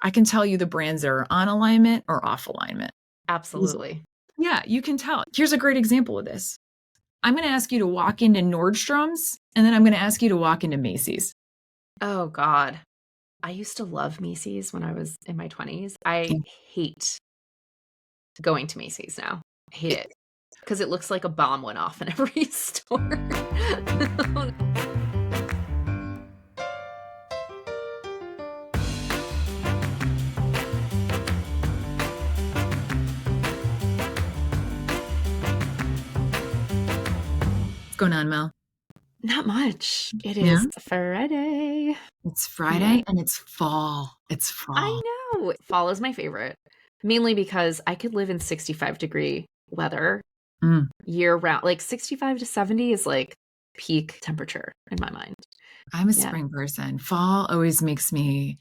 I can tell you the brands that are on alignment or off alignment. Absolutely. Yeah, you can tell. Here's a great example of this. I'm going to ask you to walk into Nordstrom's, and then I'm going to ask you to walk into Macy's. Oh, God. I used to love Macy's when I was in my 20s. I hate going to Macy's now. I hate it because it looks like a bomb went off in every store. What's going on, Mel? Not much. It Yeah? is Friday. It's Friday and it's fall. It's fall. I know. Fall is my favorite, mainly because I could live in 65-degree weather year round. Like 65 to 70 is like peak temperature in my mind. I'm a spring person. Fall always makes me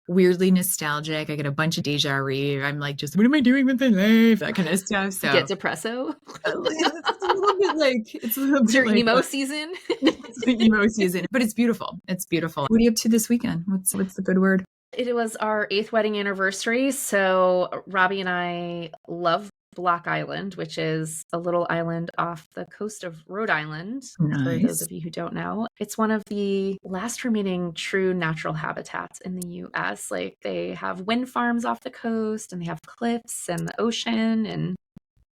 weirdly nostalgic. I get a bunch of deja vu. I'm like, just what am I doing with my life? That kind of stuff. So get depresso. It's a little bit like it's your like emo season. It's the emo season, but it's beautiful. It's beautiful. What are you up to this weekend? What's the good word? It was our 8th wedding anniversary. So Robbie and I love Block Island, which is a little island off the coast of Rhode Island. Nice. For those of you who don't know, it's one of the last remaining true natural habitats in the US. Like they have wind farms off the coast and they have cliffs and the ocean, and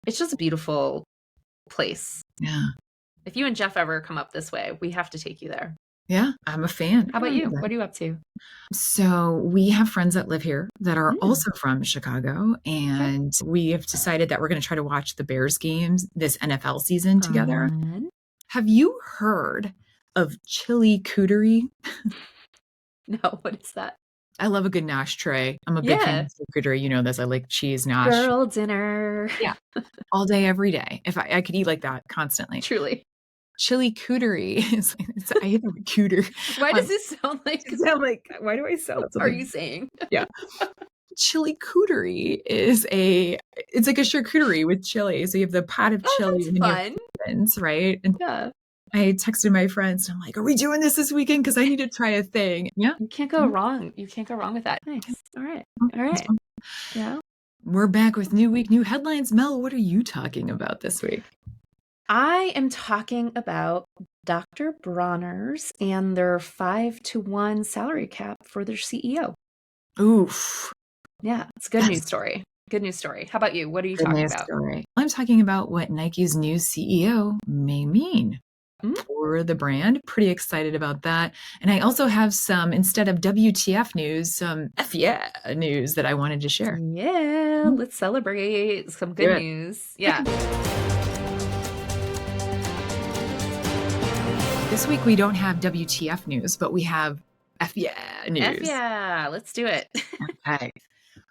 it's just a beautiful place. Yeah. If you and Jeff ever come up this way, we have to take you there. Yeah, I'm a fan. How about you? What are you up to? So we have friends that live here that are also from Chicago, and we have decided that we're going to try to watch the Bears games this NFL season together. Have you heard of chili cootery? No, what is that? I love a good nosh tray. I'm a big fan of charcuterie. You know this. I like cheese nosh. Girl dinner. Yeah. All day, every day. If I could eat like that constantly. Truly. Chili cootery is, I hate the word cooter. Why does it sound like? Why do I sound? What are you saying? Yeah. Chili cootery it's like a charcuterie with chili. So you have the pot of chili. That's fun. Friends, right? And yeah. I texted my friends and I'm like, are we doing this weekend? Because I need to try a thing. Yeah. You can't go wrong. You can't go wrong with that. Nice. All right. All right. Yeah. We're back with new week, new headlines. Mel, what are you talking about this week? I am talking about Dr. Bronner's and their 5-to-1 salary cap for their CEO. Oof. Yeah, it's a good news story. Good news story. How about you? What are you talking about? I'm talking about what Nike's new CEO may mean for the brand. Pretty excited about that. And I also have some, instead of WTF news, some news that I wanted to share. Yeah, let's celebrate some good news. Yeah. This week we don't have WTF news, but we have news. Let's do it. Okay.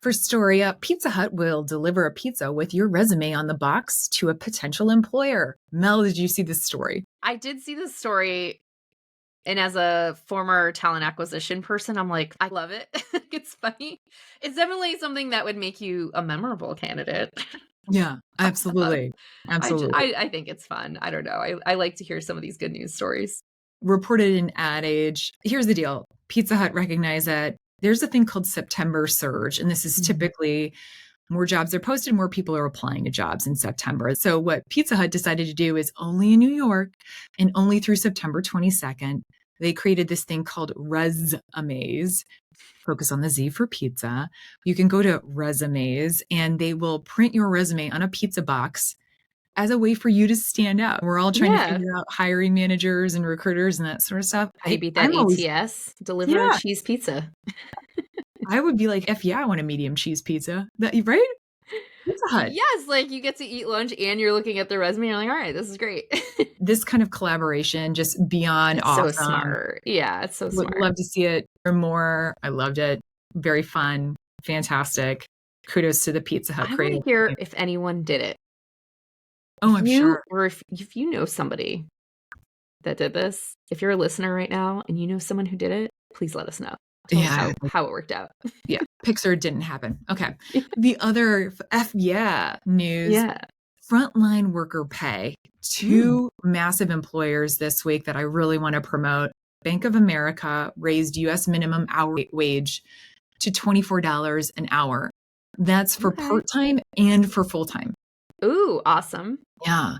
First story up, Pizza Hut will deliver a pizza with your resume on the box to a potential employer. Mel, did you see this story? I did see this story. And as a former talent acquisition person, I'm like, I love it. It's funny. It's definitely something that would make you a memorable candidate. Yeah, absolutely. Absolutely. I think it's fun. I don't know. I like to hear some of these good news stories. Reported in Ad Age. Here's the deal. Pizza Hut recognized that there's a thing called September surge. And this is typically more jobs are posted, more people are applying to jobs in September. So what Pizza Hut decided to do is only in New York and only through September 22nd, they created this thing called Resumes. Focus on the Z for pizza. You can go to Resumes and they will print your resume on a pizza box as a way for you to stand out. We're all trying to figure out hiring managers and recruiters and that sort of stuff. How do you beat that ATS? Deliver a cheese pizza. I would be like, I want a medium cheese pizza. Right? Pizza Hut. Yes, like you get to eat lunch and you're looking at the resume. You're like, all right, this is great. This kind of collaboration, just beyond awesome. So smart. Yeah, it's so smart. Would love to see it more. I loved it. Very fun. Fantastic. Kudos to the Pizza Hut. I want to hear if anyone did it. Oh, I'm sure. Or if you know somebody that did this, if you're a listener right now and you know someone who did it, please let us know. Tell us how it worked out. Yeah. Pixar didn't happen. Okay. The other news. Yeah. Frontline worker pay. Two massive employers this week that I really want to promote. Bank of America raised U.S. minimum hourly wage to $24 an hour. That's for Okay. part-time and for full-time. Ooh, awesome. Yeah.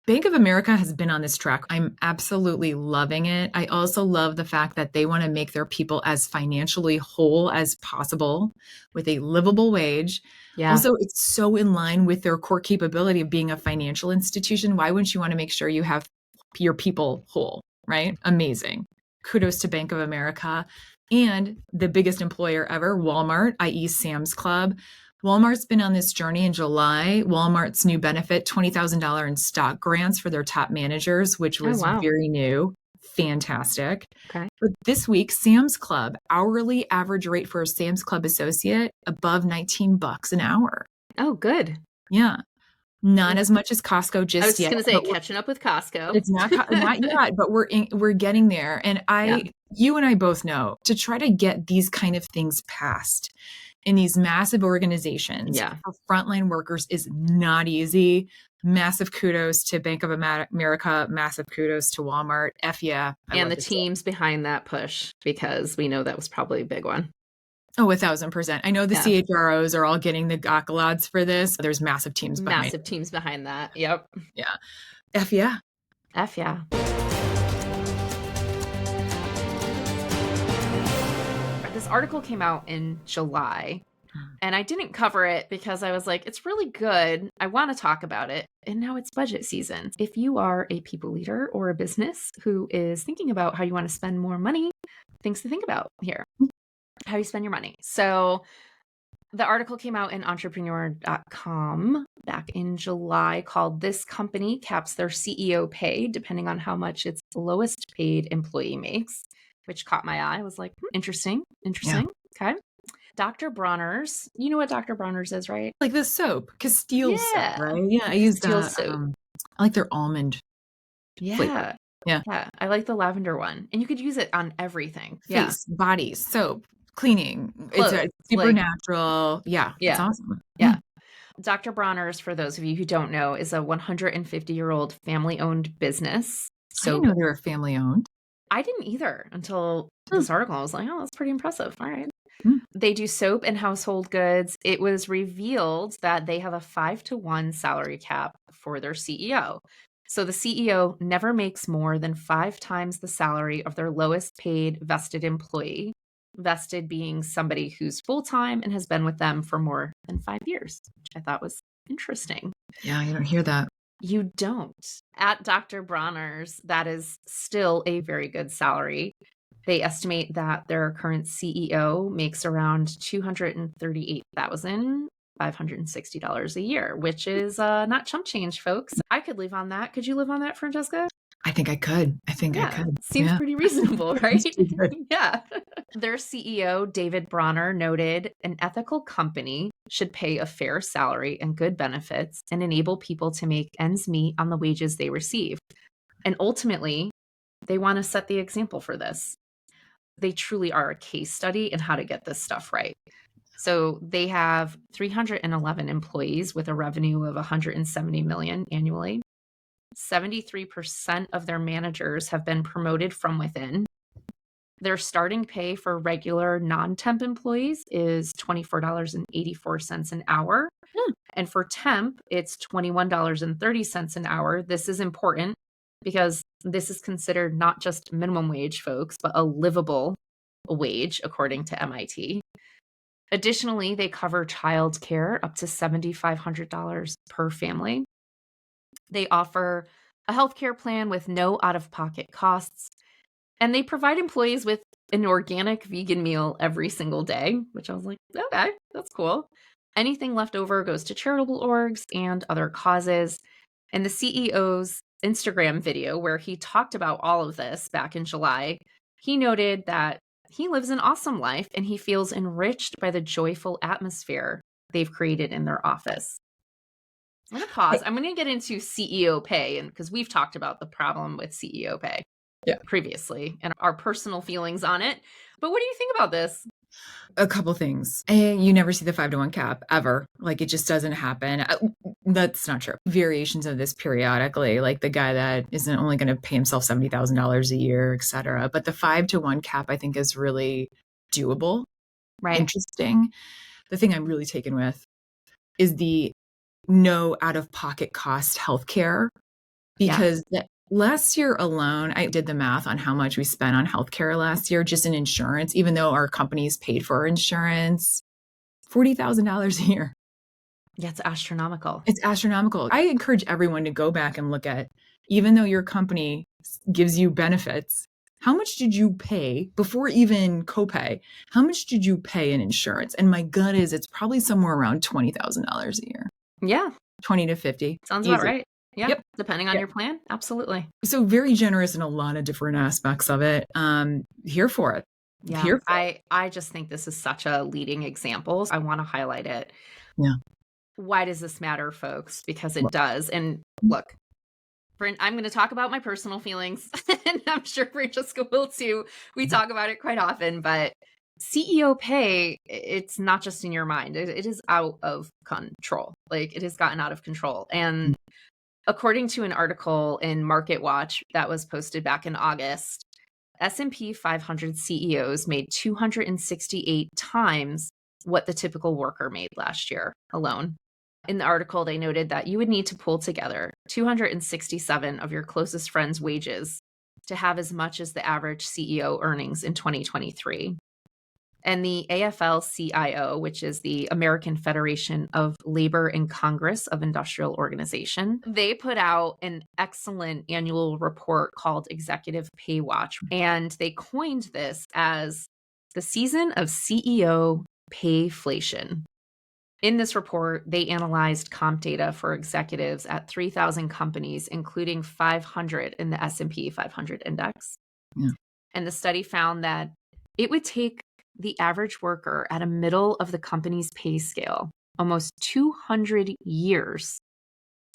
Bank of America has been on this track. I'm absolutely loving it. I also love the fact that they want to make their people as financially whole as possible with a livable wage. Yeah. Also, it's so in line with their core capability of being a financial institution. Why wouldn't you want to make sure you have your people whole, right? Amazing. Kudos to Bank of America. And the biggest employer ever, Walmart, i.e. Sam's Club. Walmart's been on this journey in July. Walmart's new benefit, $20,000 in stock grants for their top managers, which was wow. very new. Fantastic. Okay. But this week, Sam's Club, hourly average rate for a Sam's Club associate, above $19 an hour. Oh, good. Yeah. Not as much as Costco just yet. I was just going to say, catching up with Costco. It's not yet, but we're getting there. And you and I both know to try to get these kind of things passed in these massive organizations for frontline workers is not easy. Massive kudos to Bank of America. Massive kudos to Walmart. Yeah. And the teams behind that push, because we know that was probably a big one. Oh, 1,000%. I know the CHROs are all getting the accolades for this. There's massive teams behind Massive teams behind that. Yep. Yeah. Yeah. Yeah. This article came out in July, and I didn't cover it because I was like, it's really good. I want to talk about it. And now it's budget season. If you are a people leader or a business who is thinking about how you want to spend more money, things to think about here. How you spend your money. So the article came out in entrepreneur.com back in July called "This Company Caps Their CEO Pay Depending on How Much Its Lowest Paid Employee Makes," which caught my eye. I was like, interesting. Yeah. Okay. Dr. Bronner's. You know what Dr. Bronner's is, right? Like the soap, Castile soap, right? Yeah, I use Castile soap. I like their almond flavor. Yeah. I like the lavender one. And you could use it on everything. Face, body, soap, cleaning. Clothes, it's super natural. Yeah. It's awesome. Yeah. Dr. Bronner's, for those of you who don't know, is a 150-year-old family-owned business. So I didn't know they were family-owned. I didn't either until this article. I was like, oh, that's pretty impressive. All right. They do soap and household goods. It was revealed that they have a 5-to-1 salary cap for their CEO. So the CEO never makes more than 5 times the salary of their lowest paid vested employee. Vested being somebody who's full-time and has been with them for more than 5 years, which I thought was interesting. Yeah, you don't hear that. You don't. At Dr. Bronner's, that is still a very good salary. They estimate that their current CEO makes around $238,560 a year, which is not chump change, folks. I could live on that. Could you live on that, Francesca? I think I could. I could. Seems pretty reasonable, right? Yeah. Their CEO, David Bronner, noted an ethical company should pay a fair salary and good benefits and enable people to make ends meet on the wages they receive. And ultimately, they want to set the example for this. They truly are a case study in how to get this stuff right. So they have 311 employees with a revenue of $170 million annually. 73% of their managers have been promoted from within. Their starting pay for regular non-temp employees is $24.84 an hour. And for temp, it's $21.30 an hour. This is important because this is considered not just minimum wage, folks, but a livable wage, according to MIT. Additionally, they cover childcare up to $7,500 per family. They offer a healthcare plan with no out-of-pocket costs, and they provide employees with an organic vegan meal every single day, which I was like, okay, that's cool. Anything left over goes to charitable orgs and other causes. And the CEO's Instagram video, where he talked about all of this back in July, he noted that he lives an awesome life and he feels enriched by the joyful atmosphere they've created in their office. I'm going to pause. I'm going to get into CEO pay, and because we've talked about the problem with CEO pay previously and our personal feelings on it. But what do you think about this? A couple things. You never see the 5-to-1 cap ever. Like, it just doesn't happen. That's not true. Variations of this periodically, like the guy that isn't only going to pay himself $70,000 a year, et cetera. But the 5-to-1 cap, I think, is really doable. Right. interesting. The thing I'm really taken with is the no out-of-pocket cost healthcare, Yeah. because last year alone, I did the math on how much we spent on healthcare last year, just in insurance, even though our companies paid for our insurance, $40,000 a year. Yeah, it's astronomical. It's astronomical. I encourage everyone to go back and look at, even though your company gives you benefits, how much did you pay before even copay? How much did you pay in insurance? And my gut is it's probably somewhere around $20,000 a year, Yeah. 20 to 50. Sounds about Easy. right. Yeah. Yep. Depending on Yep. your plan. Absolutely. So very generous in a lot of different aspects of it. Here for it. Yeah. Here for it. I just think this is such a leading example. I want to highlight it. Yeah. Why does this matter, folks? Because it does. And look, I'm going to talk about my personal feelings, and I'm sure Francesca will too. We talk about it quite often, but CEO pay, it's not just in your mind. It is out of control. Like, it has gotten out of control. And according to an article in Market Watch that was posted back in August, S&P 500 CEOs made 268 times what the typical worker made last year alone. In the article, they noted that you would need to pull together 267 of your closest friends' wages to have as much as the average CEO earnings in 2023. And the AFL-CIO, which is the American Federation of Labor and Congress of Industrial Organization, they put out an excellent annual report called Executive Pay Watch, and they coined this as the season of CEO payflation. In this report, they analyzed comp data for executives at 3,000 companies, including 500 in the S&P 500 index. Yeah. And the study found that it would take the average worker at a middle of the company's pay scale almost 200 years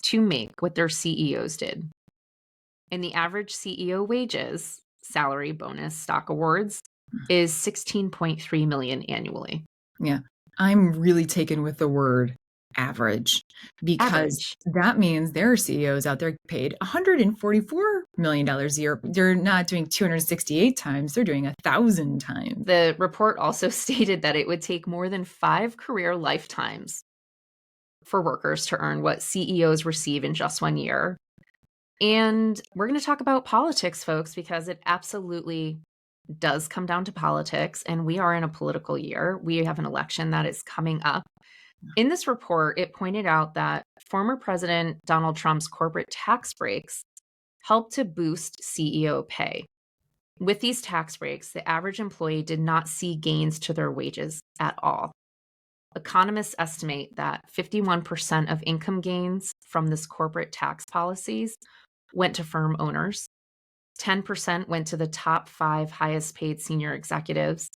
to make what their CEOs did. And the average CEO wages, salary, bonus, stock awards, is $16.3 million annually. Yeah. I'm really taken with the word average, because that means there are CEOs out there paid $144 million a year. They're not doing 268 times, they're doing 1,000 times. The report also stated that it would take more than 5 career lifetimes for workers to earn what CEOs receive in just 1 year. And we're going to talk about politics, folks, because it absolutely does come down to politics, and we are in a political year. We have an election that is coming up. In this report, it pointed out that former President Donald Trump's corporate tax breaks helped to boost CEO pay. With these tax breaks, the average employee did not see gains to their wages at all. Economists estimate that 51% of income gains from this corporate tax policies went to firm owners. 10% went to the top 5 highest paid senior executives,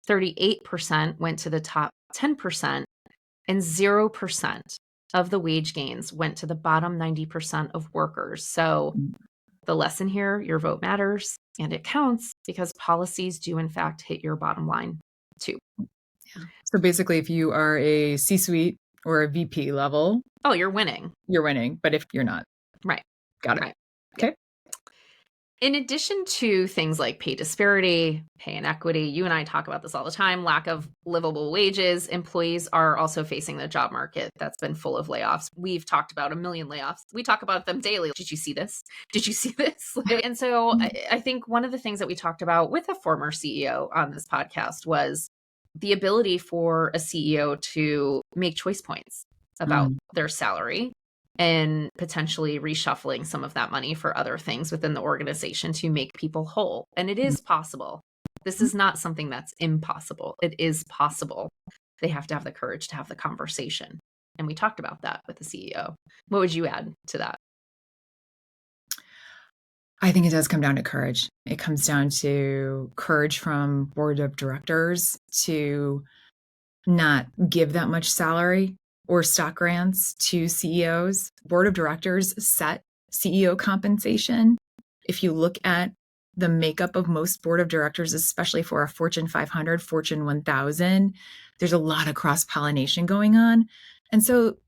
38% went to the top 10%, and 0% of the wage gains went to the bottom 90% of workers. So the lesson here, your vote matters and it counts, because policies do in fact hit your bottom line too. So basically, if you are a C-suite or a VP level, oh, you're winning. You're winning. But if you're not, right. Got it. Right. Okay. In addition to things like pay disparity, pay inequity, you and I talk about this all the time, lack of livable wages, employees are also facing the job market that's been full of layoffs. We've talked about a million layoffs. We talk about them daily. Did you see this? Did you see this? And so I think one of the things that we talked about with a former CEO on this podcast was the ability for a CEO to make choice points about their salary and potentially reshuffling some of that money for other things within the organization to make people whole. And it is possible. This is not something that's impossible. It is possible. They have to have the courage to have the conversation. And we talked about that with the CEO. What would you add to that? I think it does come down to courage. It comes down to courage from board of directors to not give that much salary or stock grants to CEOs. Board of directors set CEO compensation. If you look at the makeup of most board of directors, especially for a Fortune 500, Fortune 1000, there's a lot of cross-pollination going on. And so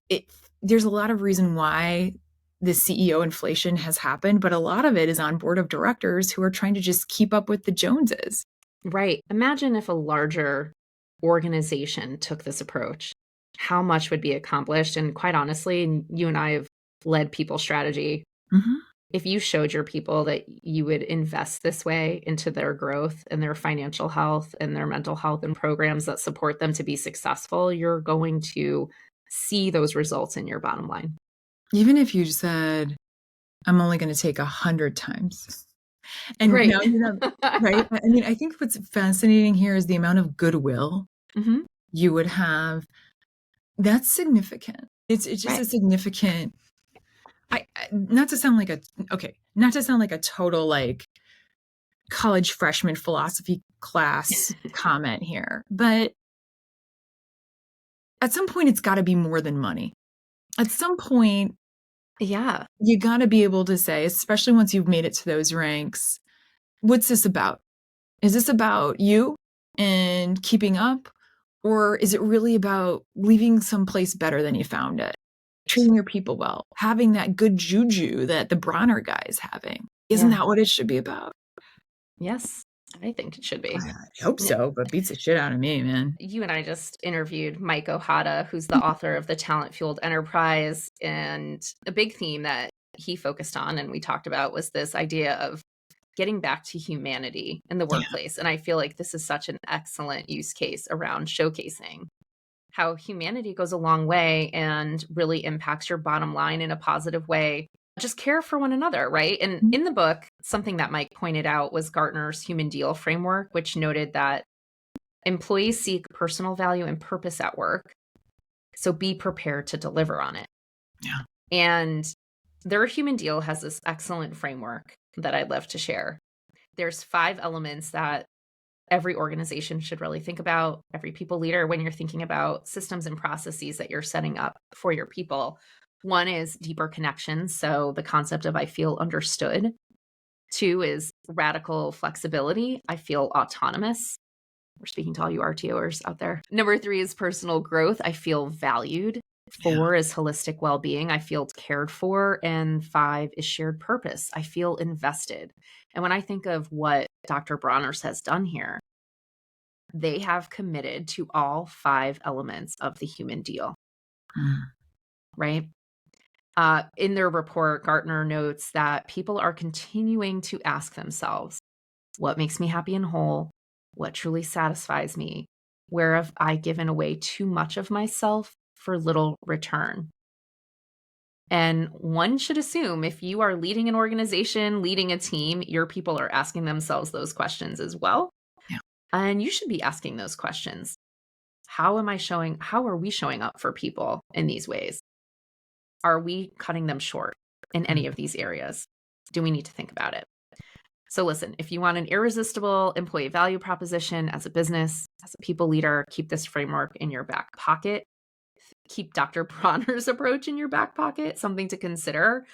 there's a lot of reason why the CEO inflation has happened, but a lot of it is on board of directors who are trying to just keep up with the Joneses. Right. Imagine if a larger organization took this approach, how much would be accomplished. And quite honestly, you and I have led people strategy. Mm-hmm. If you showed your people that you would invest this way into their growth and their financial health and their mental health and programs that support them to be successful, you're going to see those results in your bottom line. Even if you said, I'm only going to take 100 times. And right. now, right? I mean, I think what's fascinating here is the amount of goodwill you would have. That's significant. It's just a significant, not to sound like a total like college freshman philosophy class comment here, but at some point it's got to be more than money. At some point, you got to be able to say, especially once you've made it to those ranks, what's this about? Is this about you and keeping up? Or is it really about leaving someplace better than you found it? Treating your people well, having that good juju that the Bronner guy is having. Isn't that what it should be about? Yes, I think it should be. I hope so, but beats the shit out of me, man. You and I just interviewed Mike Ohata, who's the author of The Talent Fueled Enterprise. And a big theme that he focused on and we talked about was this idea of getting back to humanity in the workplace. And I feel like this is such an excellent use case around showcasing how humanity goes a long way and really impacts your bottom line in a positive way. Just care for one another, right? And in the book, something that Mike pointed out was Gartner's human deal framework, which noted that employees seek personal value and purpose at work. So be prepared to deliver on it. Yeah. And their human deal has this excellent framework that I'd love to share. There's 5 elements that every organization should really think about, every people leader, when you're thinking about systems and processes that you're setting up for your people. 1 is deeper connections. So the concept of I feel understood. 2 is radical flexibility. I feel autonomous. We're speaking to all you RTOers out there. Number 3 is personal growth. I feel valued. 4 is holistic well-being. I feel cared for. And 5 is shared purpose. I feel invested. And when I think of what Dr. Bronner has done here, they have committed to all 5 elements of the human deal, right? In their report, Gartner notes that people are continuing to ask themselves, what makes me happy and whole? What truly satisfies me? Where have I given away too much of myself for little return? And one should assume if you are leading an organization, leading a team, your people are asking themselves those questions as well. Yeah. And you should be asking those questions. How are we showing up for people in these ways? Are we cutting them short in any of these areas? Do we need to think about it? So listen, if you want an irresistible employee value proposition as a business, as a people leader, keep this framework in your back pocket. Keep Dr. Bronner's approach in your back pocket, something to consider.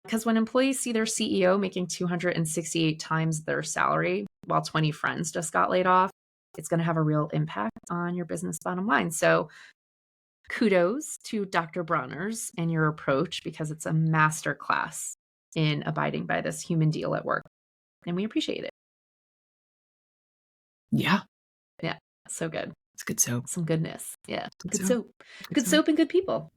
Because when employees see their CEO making 268 times their salary while 20 friends just got laid off, it's going to have a real impact on your business bottom line. So kudos to Dr. Bronner's and your approach, because it's a master class in abiding by this human deal at work. And we appreciate it. Yeah. Yeah. So good. It's good soap. Some goodness. Yeah. Good soap. Good soap and good people.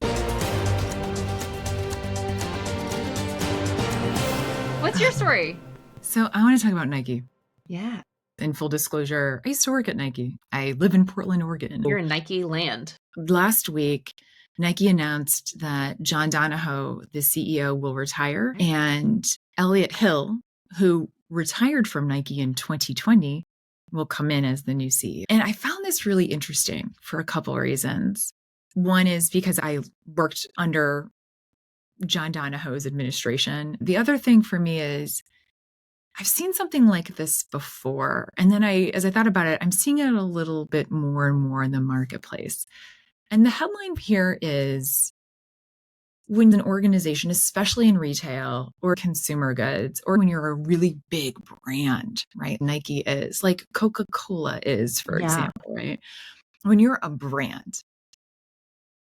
What's your story? So I want to talk about Nike. Yeah. In full disclosure, I used to work at Nike. I live in Portland, Oregon. You're in Nike land. Last week, Nike announced that John Donahoe, the CEO, will retire, and Elliot Hill, who retired from Nike in 2020, will come in as the new CEO. And I found this really interesting for a couple of reasons. One is because I worked under John Donahoe's administration. The other thing for me is I've seen something like this before. And then as I thought about it, I'm seeing it a little bit more and more in the marketplace. And the headline here is, when an organization, especially in retail or consumer goods, or when you're a really big brand, right? Nike is, like Coca-Cola is, for example, right? When you're a brand,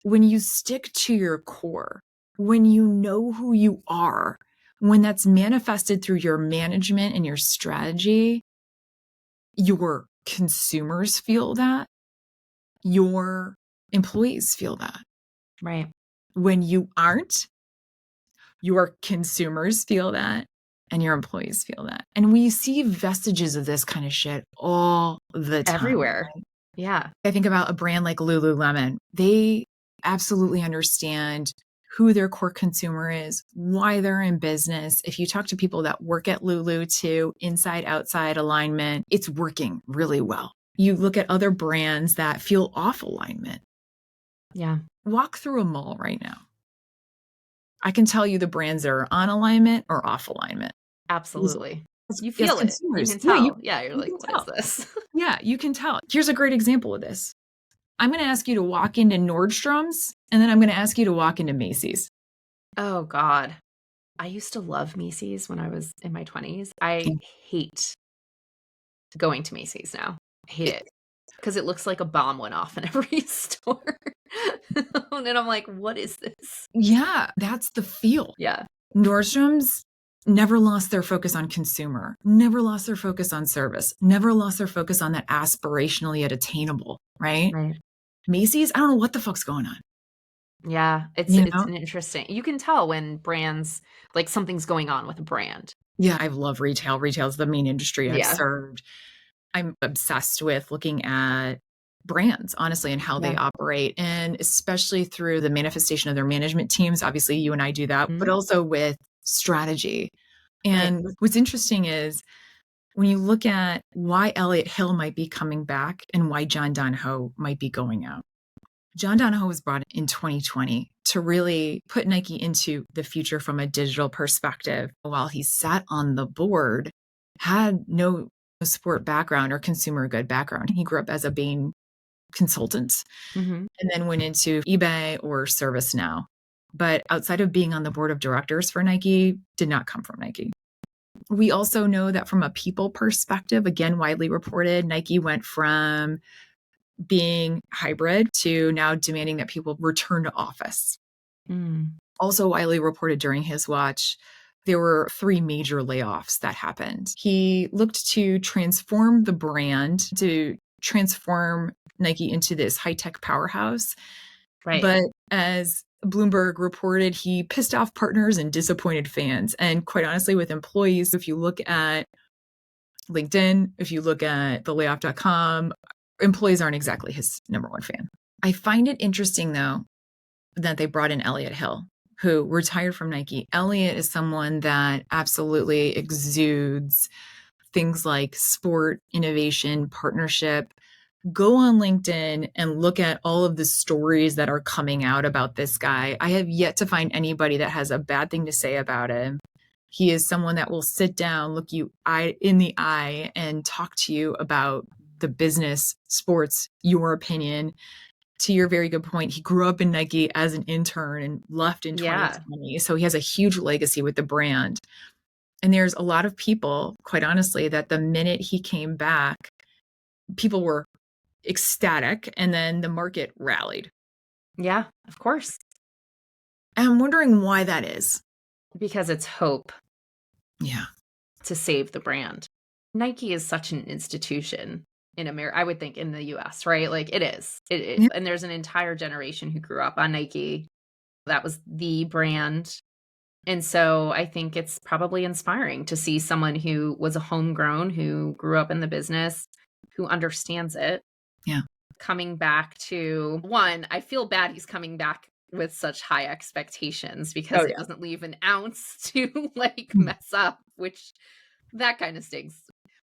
when you stick to your core, when you know who you are, when that's manifested through your management and your strategy, your consumers feel that. your employees feel that. Right. When you aren't, your consumers feel that and your employees feel that. And we see vestiges of this kind of shit all the time. Everywhere. Right? Yeah. I think about a brand like Lululemon. They absolutely understand who their core consumer is, why they're in business. If you talk to people that work at Lulu too, inside, outside alignment, it's working really well. You look at other brands that feel off alignment. Yeah. Walk through a mall right now. I can tell you the brands that are on alignment or off alignment. Absolutely. You As feel it. You consumers. can tell. Yeah, You're you like, can what is tell. this? Yeah, you can tell. Here's a great example of this. I'm going to ask you to walk into Nordstrom's, and then I'm going to ask you to walk into Macy's. Oh, God. I used to love Macy's when I was in my 20s. I hate going to Macy's now. I hate it because it looks like a bomb went off in every store. And then I'm like, what is this? Yeah, that's the feel. Yeah. Nordstrom's never lost their focus on consumer, never lost their focus on service, never lost their focus on that aspirationally yet attainable, right? Right. Macy's, I don't know what the fuck's going on. Yeah. It's an interesting. You can tell when brands, like something's going on with a brand. Yeah, I love retail. Retail is the main industry I've Yeah. served. I'm obsessed with looking at brands, honestly, and how they operate, and especially through the manifestation of their management teams. Obviously, you and I do that, but also with strategy. And what's interesting is when you look at why Elliot Hill might be coming back and why John Donahoe might be going out. John Donahoe was brought in 2020 to really put Nike into the future from a digital perspective. While he sat on the board, had no sport background or consumer good background. He grew up as a Bain consultant and then went into eBay or ServiceNow. But outside of being on the board of directors for Nike, did not come from Nike. We also know that from a people perspective, again, widely reported, Nike went from being hybrid to now demanding that people return to office. Also widely reported during his watch, there were 3 major layoffs that happened. He looked to transform the brand, to transform Nike into this high-tech powerhouse. Right. But as Bloomberg reported, he pissed off partners and disappointed fans. And quite honestly, with employees, if you look at LinkedIn, if you look at thelayoff.com, employees aren't exactly his number one fan. I find it interesting, though, that they brought in Elliot Hill, who retired from Nike. Elliot is someone that absolutely exudes things like sport, innovation, partnership. Go on LinkedIn and look at all of the stories that are coming out about this guy. I have yet to find anybody that has a bad thing to say about him. He is someone that will sit down, look you in the eye, and talk to you about the business, sports, your opinion. To your very good point, he grew up in Nike as an intern and left in 2020. So he has a huge legacy with the brand. And there's a lot of people, quite honestly, that the minute he came back, people were ecstatic, and then the market rallied. Yeah, of course. And I'm wondering why that is. Because it's hope. Yeah. To save the brand. Nike is such an institution in America, I would think, in the US, right? Like it is. Yeah. And there's an entire generation who grew up on Nike. That was the brand. And so I think it's probably inspiring to see someone who was a homegrown, who grew up in the business, who understands it. Yeah. Coming back to one, I feel bad he's coming back with such high expectations because it doesn't leave an ounce to like mess up, which that kind of stings.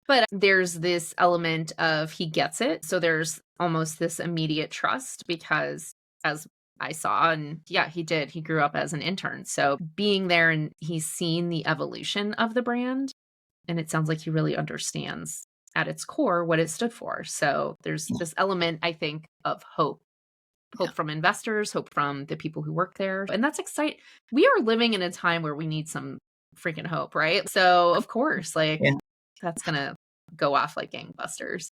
But there's this element of he gets it. So there's almost this immediate trust because as I saw, and yeah, he did. He grew up as an intern. So being there and he's seen the evolution of the brand, and it sounds like he really understands at its core what it stood for. So there's this element, I think, of hope. Hope from investors, hope from the people who work there. And that's exciting. We are living in a time where we need some freaking hope, right? So of course, like that's going to go off like gangbusters.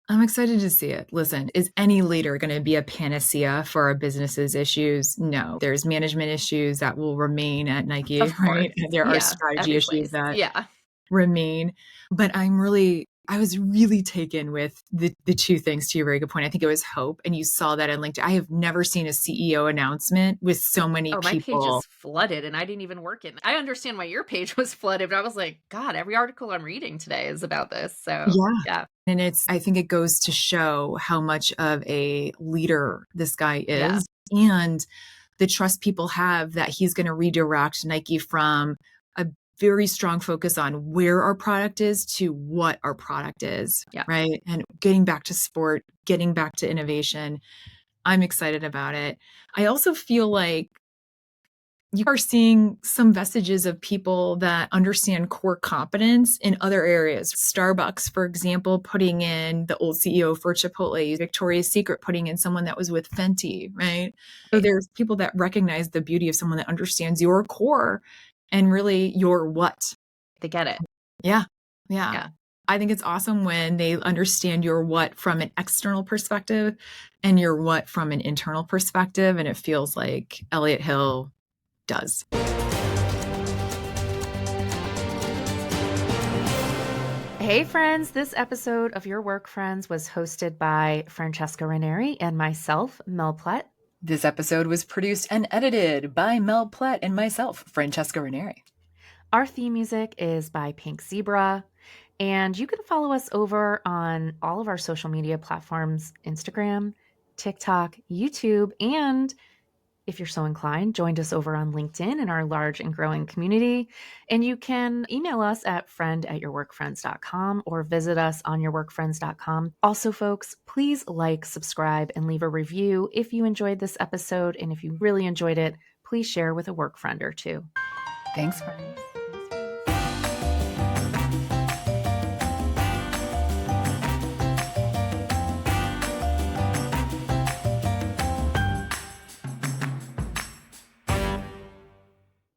I'm excited to see it. Listen, is any leader going to be a panacea for our business's issues? No. There's management issues that will remain at Nike, right? And there are strategy issues that remain. But I'm really I was really taken with the two things, to your very good point. I think it was hope. And you saw that in LinkedIn. I have never seen a CEO announcement with so many my page people. is flooded and I didn't even work it. I understand why your page was flooded, but I was like, God, every article I'm reading today is about this. So yeah. And I think it goes to show how much of a leader this guy is and the trust people have that he's going to redirect Nike from a very strong focus on where our product is to what our product is, right? And getting back to sport, getting back to innovation. I'm excited about it. I also feel like you are seeing some vestiges of people that understand core competence in other areas. Starbucks, for example, putting in the old CEO for Chipotle, Victoria's Secret putting in someone that was with Fenty, right? So there's people that recognize the beauty of someone that understands your core and really your what. They get it. Yeah. I think it's awesome when they understand your what from an external perspective and your what from an internal perspective. And it feels like Elliot Hill does. Hey friends, this episode of Your Work Friends was hosted by Francesca Ranieri and myself, Mel Plett. This episode was produced and edited by Mel Plett and myself, Francesca Ranieri. Our theme music is by Pink Zebra, and you can follow us over on all of our social media platforms, Instagram, TikTok, YouTube, and if you're so inclined, join us over on LinkedIn in our large and growing community. And you can email us at friend@yourworkfriends.com or visit us on yourworkfriends.com. Also, folks, please like, subscribe, and leave a review if you enjoyed this episode. And if you really enjoyed it, please share with a work friend or two. Thanks, friends.